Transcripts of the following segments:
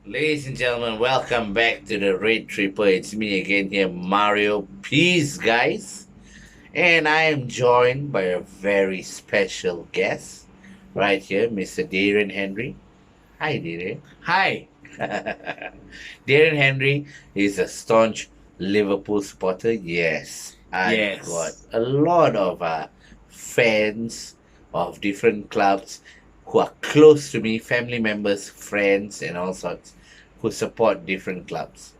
Ladies and gentlemen, welcome back to the Red Tripper. It's me again here, Mario. Peace, guys. And I am joined by a very special guest right here, Mr. Darian Henry. Hi, Darian. Hi. Darian Henry is a staunch Liverpool supporter. Yes, I've got Yes. a lot of fans of different clubs who are close to me, family members, friends, and all sorts who support different clubs.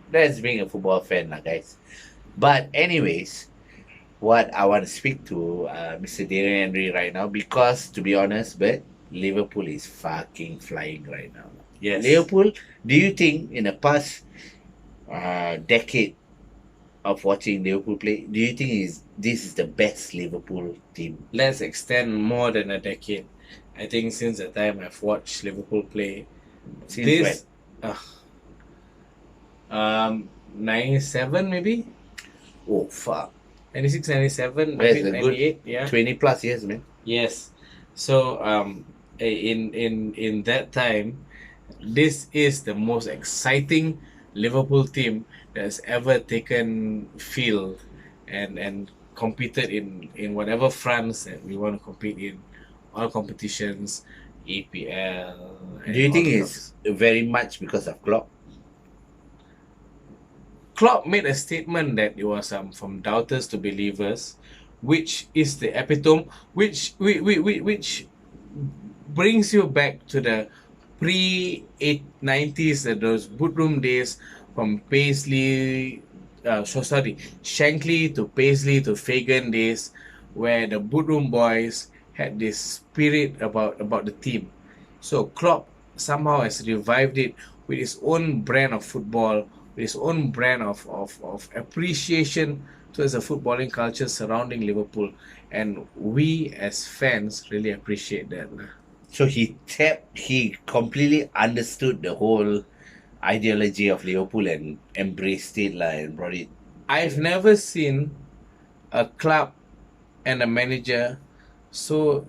That's being a football fan, lah, guys. But, anyways, what I want to speak to Mr. Darian Henry right now because, to be honest, but Liverpool is fucking flying right now. Yes. Liverpool, do you think in the past decade of watching Liverpool play, do you think this is the best Liverpool team? Let's extend more than a decade. I think since the time I've watched Liverpool play, Since when? this uh, 97 maybe? Oh, fuck. 96, 97, a That's bit a good 98, yeah. 20 plus years, man. Yes. So in that time, this is the most exciting Liverpool team that's ever taken field and competed in whatever fronts that we want to compete in, all competitions, EPL Do and you all think the it's clubs. very much because of Klopp? Klopp made a statement that it was from doubters to believers, which is the epitome, which brings you back to the pre-90s, those boardroom days from Paisley, Shankly to Paisley to Fagan days, where the boardroom boys had this spirit about the team. So Klopp somehow has revived it with his own brand of football, with his own brand of appreciation towards the footballing culture surrounding Liverpool. And we as fans really appreciate that. So he completely understood the whole ideology of Liverpool and embraced it lah and brought it. I've never seen a club and a manager so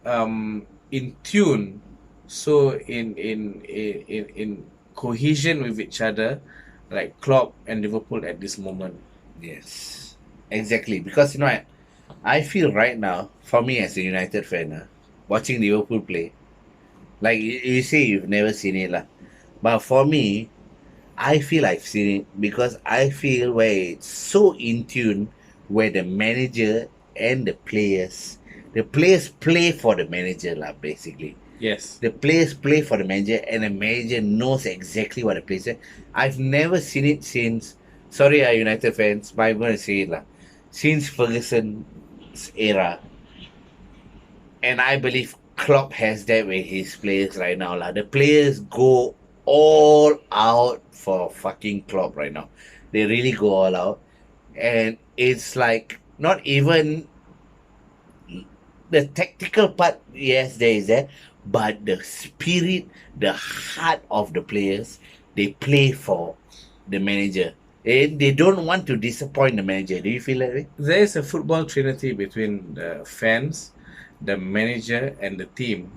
in tune, so in cohesion with each other, like Klopp and Liverpool at this moment. Yes, exactly. Because you know what, I feel right now, for me as a United fan, watching Liverpool play, like you say you've never seen it lah, but for me, I feel I've seen it because I feel where it's so in tune, where the manager and the players play for the manager lah, basically. Yes. The players play for the manager, and the manager knows exactly what the players say. I've never seen it since. Sorry, United fans, but I'm going to say it lah. Since Ferguson's era, and I believe Klopp has that with his players right now lah. The players go all out for fucking Klopp right now. They really go all out, and it's like not even the tactical part. Yes, there is that, but the spirit, the heart of the players, they play for the manager. And they don't want to disappoint the manager. Do you feel that way? There is a football trinity between the fans, the manager, and the team,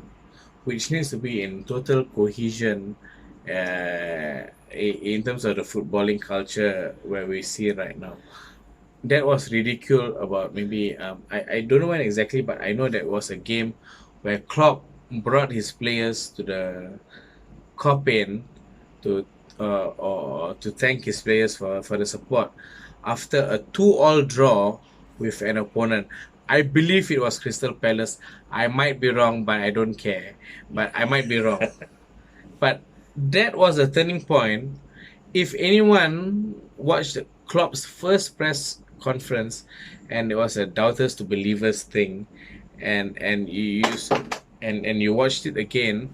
which needs to be in total cohesion in terms of the footballing culture where we see right now. That was ridiculed about maybe I don't know when exactly, but I know that was a game where Klopp brought his players to the Copain to or to thank his players for the support after a 2-all draw with an opponent. I believe it was Crystal Palace. I might be wrong, but I don't care. But I might be wrong. But that was a turning point. If anyone watched Klopp's first press conference, and it was a doubters to believers thing, and you use and you watched it again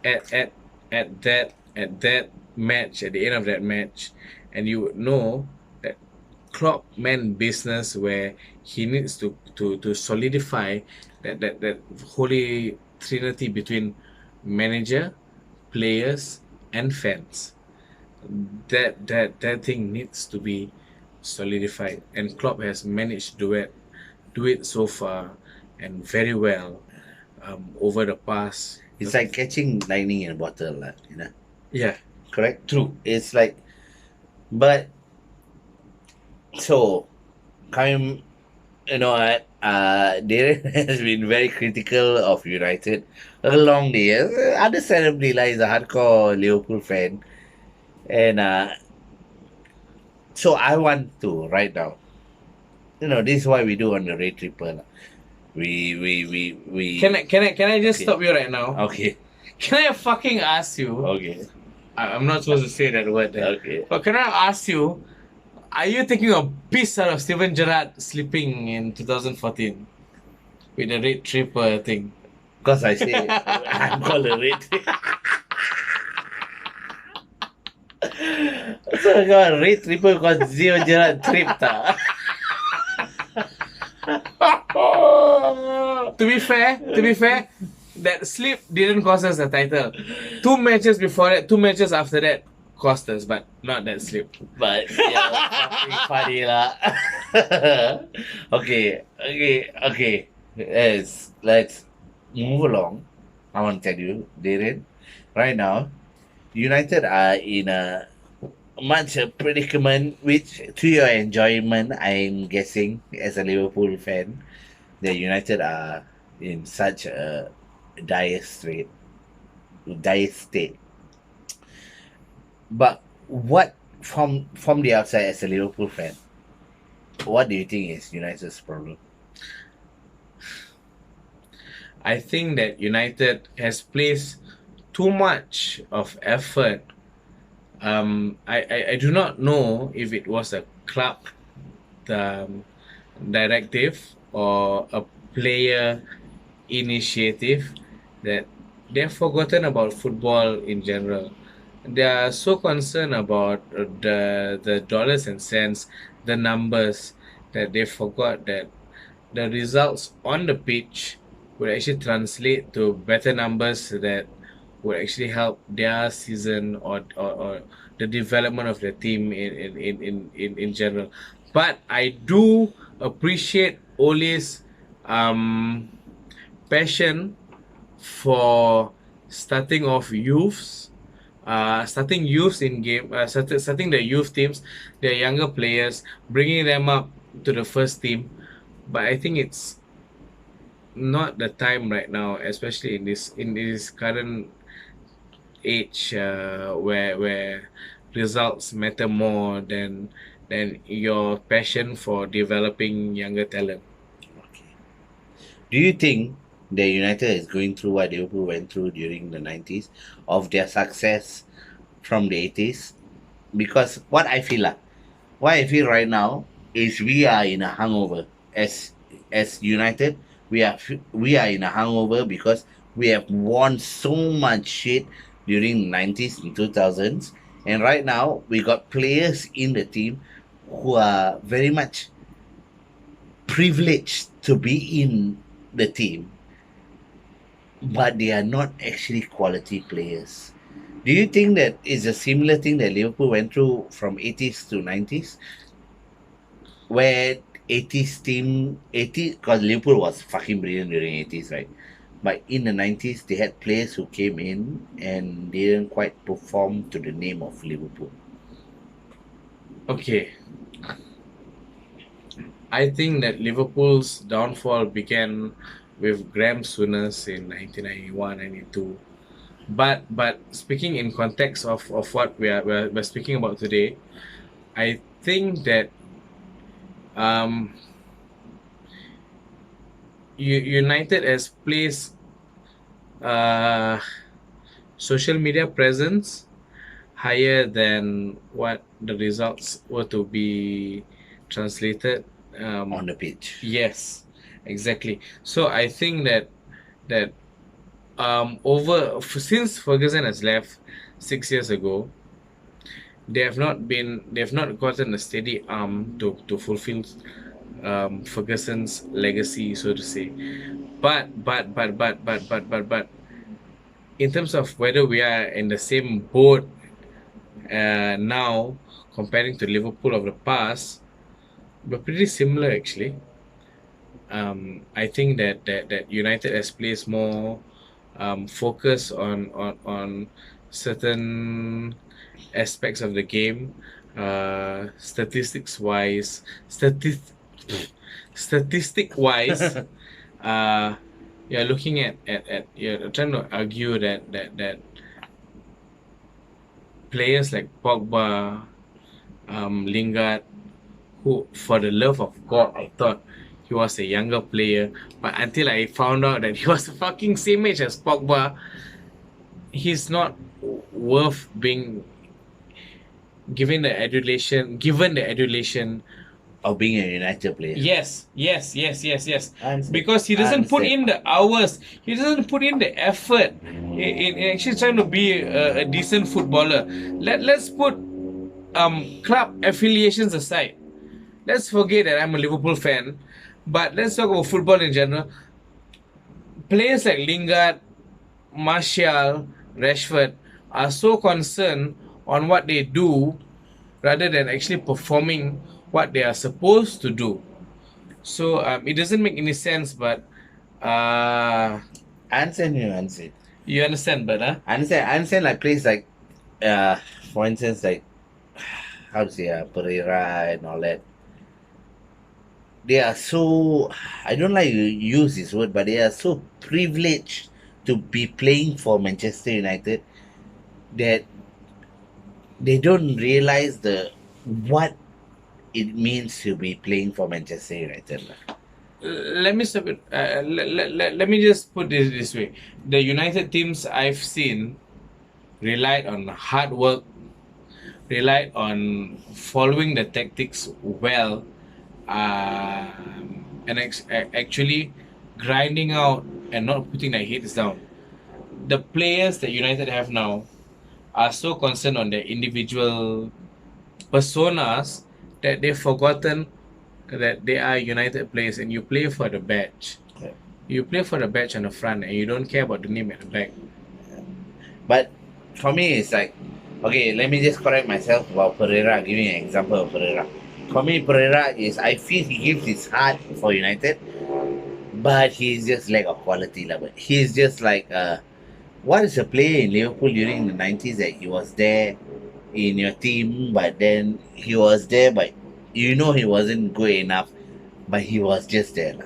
at at at that match, at the end of that match, and you would know that Klopp meant business where he needs to solidify that holy trinity between manager, players, and fans. That thing needs to be solidified, and Klopp has managed to do it so far and very well over the past. It's like catching lightning in a bottle, lah. Yeah. correct? True. It's like, but so coming, what? Darian has been very critical of United along the years. Understandably, like, he's a hardcore Liverpool fan, and so I want to right now. This is why we do on the Red Triple. Lah. Can I just Okay, stop you right now? okay, Can I fucking ask you? okay, I'm not supposed to say that word there. okay. But can I ask you, are you taking a piss out of Steven Gerrard sleeping in 2014 with the red triple thing? Because I say I'm called a Red Triple. So I got a Red Triple because Zero Gerard tripped. To be fair, that slip didn't cost us the title. 2 matches before that, 2 matches after that cost us, but not that slip. But yeah, fucking funny lah. Okay. Let's move along. I want to tell you, Darren, right now, United are in a much a predicament, which to your enjoyment, I'm guessing, as a Liverpool fan, the United are in such a dire state, dire state. But what from the outside as a Liverpool fan, what do you think is United's problem? I think that United has placed too much of effort. I do not know if it was a club um, directive or a player initiative that they've forgotten about football in general. They are so concerned about the dollars and cents, the numbers, that they forgot that the results on the pitch would actually translate to better numbers that would actually help their season or the development of the team in general. But I do appreciate Ole's um, passion for starting off youths, starting youths in game, starting the youth teams, their younger players, bringing them up to the first team. But I think it's not the time right now, especially in this current age where results matter more than your passion for developing younger talent. Okay. Do you think the United is going through what Liverpool went through during the 90s of their success from the 80s? Because what I feel right now is we are in a hangover as United. We are in a hangover because we have won so much shit during the 90s and 2000s, and right now we got players in the team who are very much privileged to be in the team, but they are not actually quality players. Do you think that is a similar thing that Liverpool went through from 80s to 90s, where 80s team 80 because Liverpool was fucking brilliant during 80s, right? But in the 90s, they had players who came in and didn't quite perform to the name of Liverpool. Okay, I think that Liverpool's downfall began with Graham Souness in 1991, 92. But speaking in context of what we're speaking about today, I think that um, United has placed uh, social media presence higher than what the results were to be translated. On the pitch. Yes, exactly. So I think that since Ferguson has left 6 years ago, they've not gotten a steady arm to fulfill Ferguson's legacy, so to say. But in terms of whether we are in the same boat now comparing to Liverpool of the past, we're pretty similar actually. I think that United has placed more focus on certain aspects of the game, statistics wise, statistic wise, uh, you're looking at you're trying to argue that players like Pogba, Lingard, who for the love of God I thought he was a younger player, but until I found out that he was the fucking same age as Pogba, he's not worth being given the adulation. Of being a United player. Yes. I understand. Because he I doesn't put understand. in the hours, he doesn't put in the effort in actually trying to be a decent footballer. Let's put club affiliations aside. Let's forget that I'm a Liverpool fan, but let's talk about football in general. Players like Lingard, Martial, Rashford are so concerned on what they do rather than actually performing what they are supposed to do. So it doesn't make any sense, but uh, I understand you understand. you understand, but I understand like players like for instance like how to say Pereira and all that. They are so, I don't like to use this word, but they are so privileged to be playing for Manchester United that they don't realize the what it means to be playing for Manchester United lah. let me stop it. Let me just put this way: the United teams I've seen relied on hard work, relied on following the tactics well, and actually grinding out and not putting their heads down. The players that United have now are so concerned on their individual personas that they've forgotten that they are United players and you play for the badge. Yeah. You play for the badge on the front and you don't care about the name at the back. But for me, it's like, okay, let me just correct myself about Pereira, giving an example of Pereira. For me, Pereira is, I feel he gives his heart for United, but he's just lack of quality. But he's just like, what is a player in Liverpool during the 90s that he was there in your team, but then he was there, but you know he wasn't good enough, but he was just there. Lah.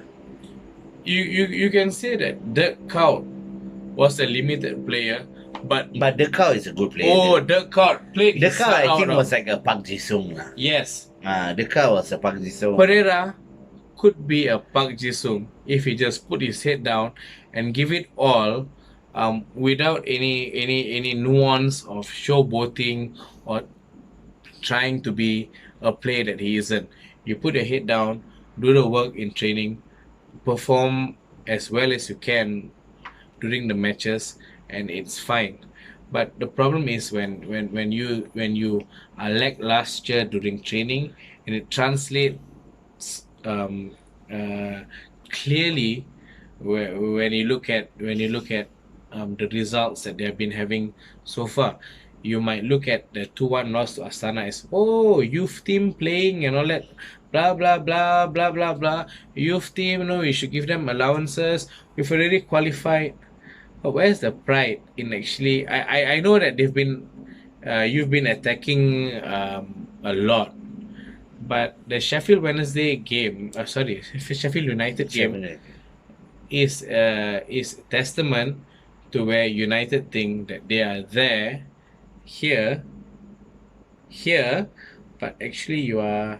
You can say that Dirk Kuyt was a limited player, but But the cow is a good player. oh, Dirk Kuyt played The his cow, heart I think, out. was like a Park Ji-sung. Lah. Yes, The cow was a Park Ji-sung. Pereira could be a Park Ji-sung if he just put his head down and give it all, without any nuance of showboating or trying to be a player that he isn't. You put your head down, do the work in training, perform as well as you can during the matches, and it's fine. But the problem is when you are lackluster during training, and it translates uh, clearly when you look at the results that they have been having so far. You might look at the 2-1 loss to Astana as, oh, youth team playing and all that, blah blah blah blah blah blah. Youth team, we should give them allowances. We've already qualified. But where's the pride in actually? I know that you've been attacking a lot, but the Sheffield Wednesday game, Sheffield United game Definitely. is testament to where United think that they are there, here, but actually you are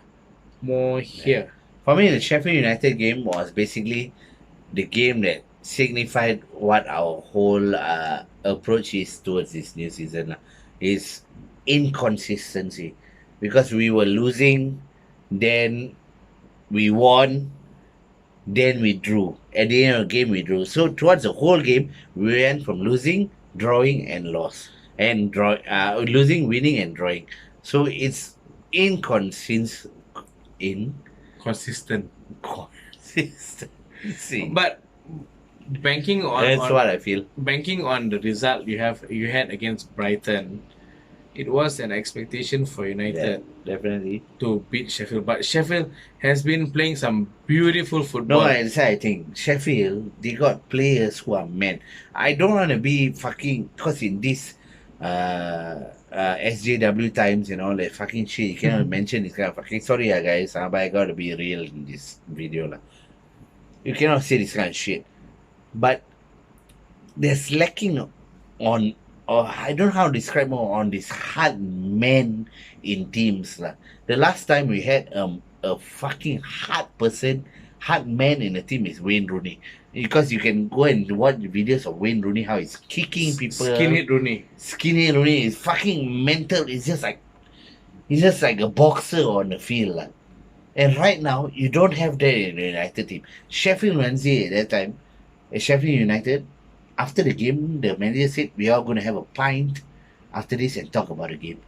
more here. For me, the Sheffield United game was basically the game that signified what our whole approach is towards this new season. Lah. Is inconsistency. Because we were losing, then we won, then we drew. At the end of the game, we drew. So towards the whole game, we went from losing, drawing, and loss, and losing, winning, and drawing. So it's inconsistent. Consistent. Inconsistency. But banking on, That's on what I feel. banking on the result you had against Brighton, it was an expectation for Yeah, United definitely. to beat Sheffield. But Sheffield has been playing some beautiful No, football. I think Sheffield, they got players who are men. I don't want to be fucking, because in this SJW times and all that fucking shit. You cannot mention this kind of fucking. Sorry, guys, but I gotta be real in this video, lah. You cannot say this kind of shit. But there's lacking on, or I don't know how to describe more on this hard man in teams, lah. The last time we had a fucking hard man in a team is Wayne Rooney. Because you can go and watch videos of Wayne Rooney, how he's kicking people. Skinhead Rooney. Skinny Rooney is fucking mental. It's just like he's just like a boxer on the field, lah. And right now, you don't have that in the United team. Sheffield Wednesday at that time, Sheffield United, after the game, the manager said, we are going to have a pint after this and talk about the game.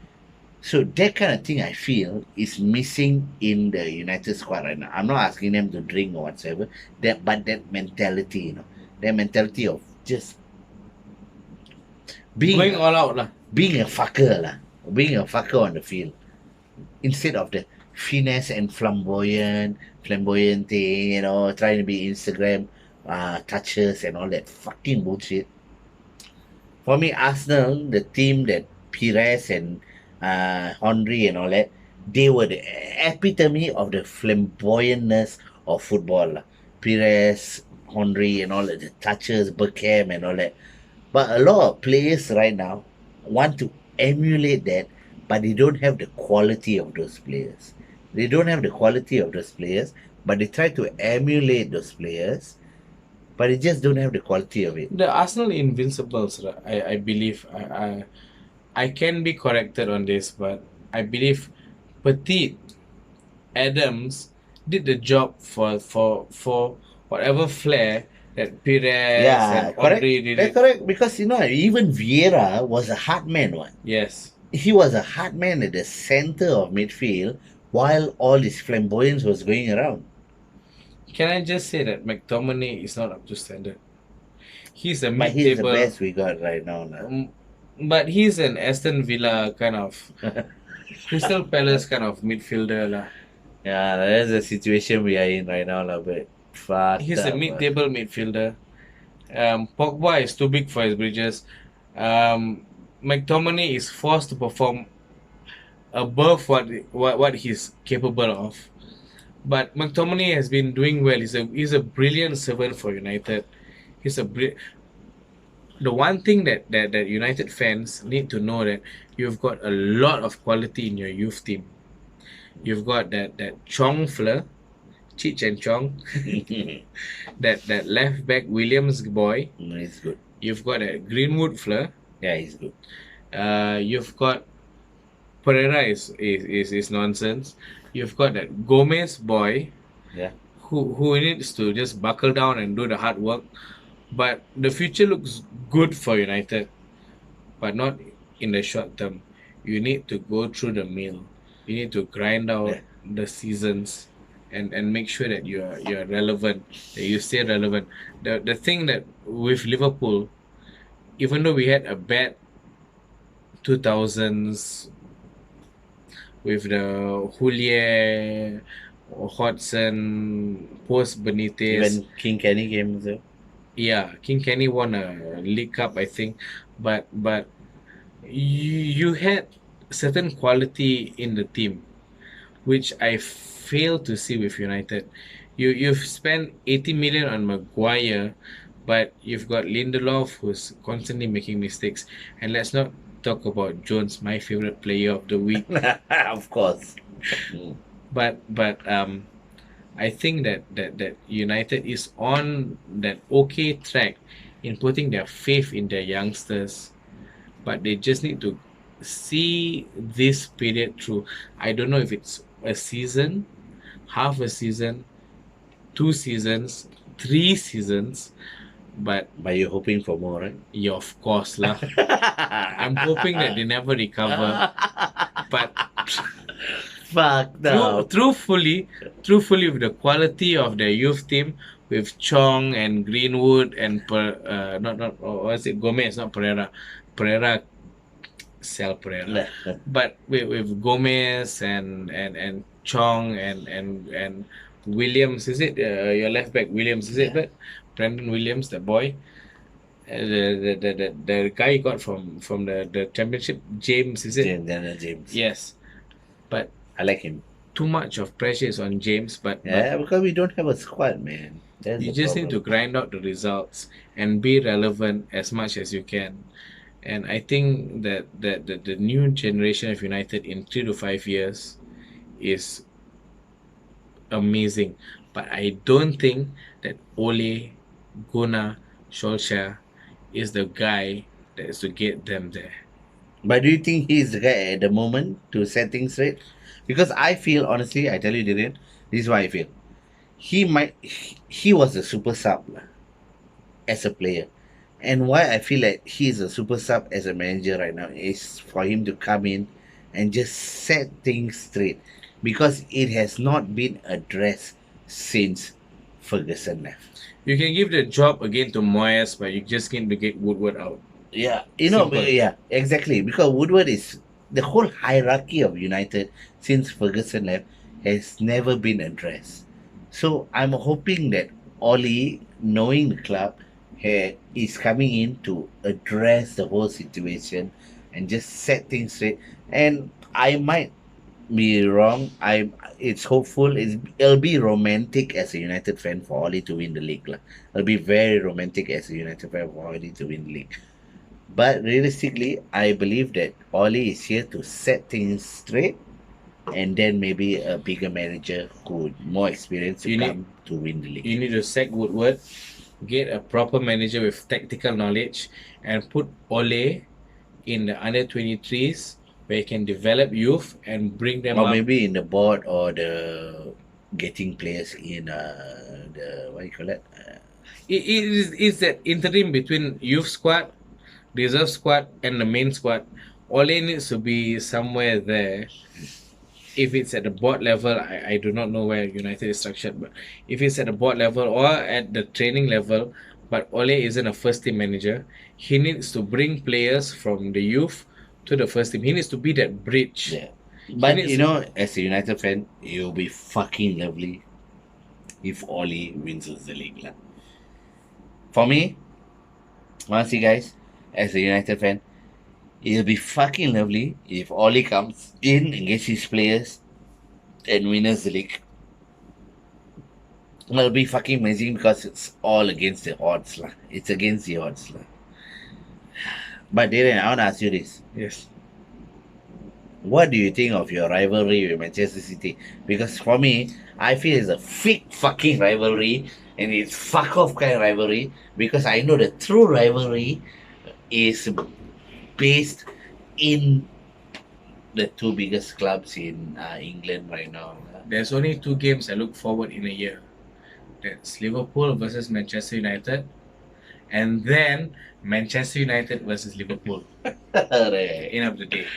So that kind of thing I feel is missing in the United squad right now. I'm not asking them to drink or whatsoever, but that mentality, that mentality of just being Going all out lah. being a fucker, being a fucker on the field instead of the finesse and flamboyant thing, trying to be Instagram touches and all that fucking bullshit. For me, Arsenal, the team that Pires and Henry and all that, they were the epitome of the flamboyantness of football, lah. Pires, Henry and all that, the touches, Beckham and all that. But a lot of players right now want to emulate that, but they don't have the quality of those players. They don't have the quality of those players, but they try to emulate those players, but they just don't have the quality of it. The Arsenal Invincibles, right, I believe, I can be corrected on this, but I believe Petit, Adams did the job for whatever flair that Pires Yeah, and correct. Henry did That's it. correct because even Vieira was a hard man one. Yes. He was a hard man at the center of midfield while all this flamboyance was going around. Can I just say that McTominay is not up to standard? He's a But he's the mid-table, best we got right now. but he's an Aston Villa kind of, Crystal Palace kind of midfielder lah. Yeah, that's the situation we are in right now, but fucked He's a up, mid-table midfielder. Pogba is too big for his britches. McTominay is forced to perform above what he's capable of. But McTominay has been doing well. He's a brilliant servant for United. The one thing that United fans need to know that you've got a lot of quality in your youth team. You've got that Chong Fleur, Cheech and Chong, that left back Williams boy. He's good. You've got that Greenwood Fleur. Yeah, he's good. You've got Pereira is nonsense. You've got that Gomez boy. Yeah. Who needs to just buckle down and do the hard work. But the future looks good for United, but not in the short term. You need to go through the mill. You need to grind out the seasons and make sure that you're relevant, that you stay relevant. The thing that with Liverpool, even though we had a bad 2000s with the Houllier, Hodgson, post Benitez. Even King Kenny came there. Yeah, King Kenny won a League Cup, I think, but you had certain quality in the team, which I fail to see with United. You've spent 80 million on Maguire, but you've got Lindelof who's constantly making mistakes, and let's not talk about Jones, my favorite player of the week. Of course. But I think that United is on that okay track in putting their faith in their youngsters, but they just need to see this period through. I don't know if it's a season, half a season, 2 seasons, 3 seasons, but you're hoping for more, right? yeah, of course lah. I'm hoping that they never recover, but Fuck no. truthfully, with the quality of their youth team, with Chong and Greenwood and what's it, Gomez, not Pereira, sell Pereira, but with Gomez and Chong and Williams, is it your left back Williams? Is it that Brandon Williams, the boy? The guy he got from the championship, James, is it? Daniel James. Yes, but I like him. too much of pressure is on James. But Yeah, because we don't have a squad, man. That's you the just need to problem. grind out the results and be relevant as much as you can. And I think that the new generation of United in 3 to 5 years is amazing. But I don't think that Ole Gunnar Solskjaer is the guy that is to get them there. But do you think he's the guy at the moment to set things straight? Because I feel, honestly, I tell you, Darian, this is why I feel. He was a super sub lah, as a player. And why I feel like he's a super sub as a manager right now is for him to come in and just set things straight. Because it has not been addressed since Ferguson left. You can give the job again to Moyes, but you just need to get Woodward out. Yeah, Simple. yeah, exactly. Because Woodward is the whole hierarchy of United since Ferguson left has never been addressed. So I'm hoping that Ollie, knowing the club, is coming in to address the whole situation and just set things straight. And I might be wrong. It's hopeful. It'll be romantic as a United fan for Ollie to win the league lah. It'll be very romantic as a United fan for Ollie to win the league. But realistically, I believe that Oli is here to set things straight, and then maybe a bigger manager who more experience to You need- come to win the league. You need to sack Woodward, get a proper manager with tactical knowledge, and put Ole in the under 23s where he can develop youth and bring them Or up. maybe in the board or the getting players in the what you call it? It's that interim between youth squad, reserve squad, and the main squad. Ole needs to be somewhere there. If it's at the board level, I do not know where United is structured, but if it's at the board level or at the training level, but Ole isn't a first team manager, he needs to bring players from the youth to the first team. He needs to be that bridge. Yeah. But needs you know, as a United fan, it'll be fucking lovely if Oli wins us the league lah. For me, honestly, guys, as a United fan, it'll be fucking lovely if Oli comes in and gets his players and wins us the league. It'll be fucking amazing because it's all against the odds lah. It's against the odds lah. But Darren, I want to ask you this. Yes. What do you think of your rivalry with Manchester City? Because for me, I feel it's a fake fucking rivalry and it's fuck off kind of rivalry because I know the true rivalry is based in the two biggest clubs in England right now. There's only 2 games I look forward in a year. That's Liverpool versus Manchester United, and then Manchester United versus Liverpool. Right. End of the day.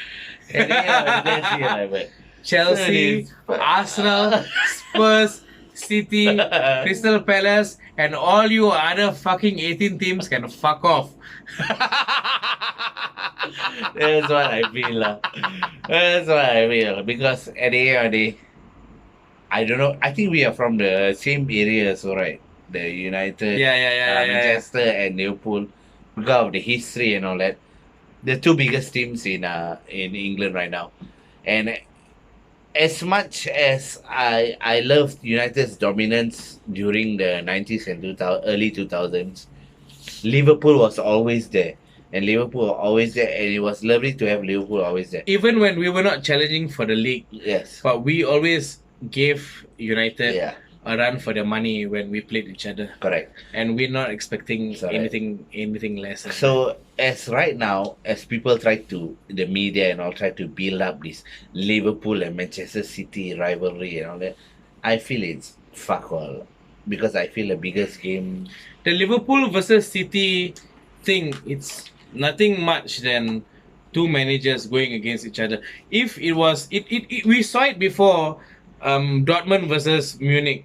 And yeah, that's the rivalry. Chelsea, Arsenal, Spurs, City, Crystal Palace, and all you other fucking 18 teams can fuck off. That's what I feel lah. That's what I feel because at the end of the day, I don't know. I think we are from the same area, so right? The United, Yeah. Manchester, and Liverpool, because of the history and all that. The two biggest teams in England right now, and as much as I loved United's dominance during the 90s and early 2000s, Liverpool was always there. And Liverpool were always there, and it was lovely to have Liverpool always there. Even when we were not challenging for the league, Yes. but we always gave United Yeah, a run for their money when we played each other, correct. and we're not expecting Correct. anything less. Than So as right now, as people try to, the media and all try to build up this Liverpool and Manchester City rivalry and all that, I feel it's fuck all. Because I feel the biggest game, the Liverpool versus City thing, it's nothing much than two managers going against each other. If it was, we saw it before, Dortmund versus Munich,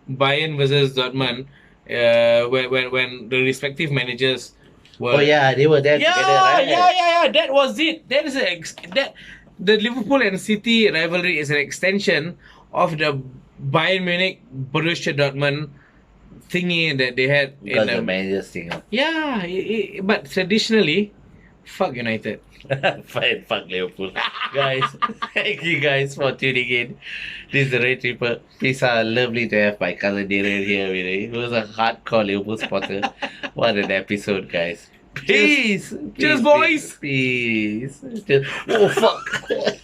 Bayern versus Dortmund, when the respective managers were. oh yeah, they were there Yeah, together, right? yeah. That was it. That is that. The Liverpool and City rivalry is an extension of the Bayern Munich Borussia Dortmund thingy that they had in Because the the manager's thing. yeah. But traditionally, fuck United. Fine, fuck Liverpool. Guys, thank you guys for tuning in. This is the Red Tripper. Peace out. Lovely to have my cousin Darian here with me. He was a hardcore Liverpool spotter. What an episode, guys. Cheers. Peace. Cheers, Peace, boys. Peace. Peace. Oh, fuck.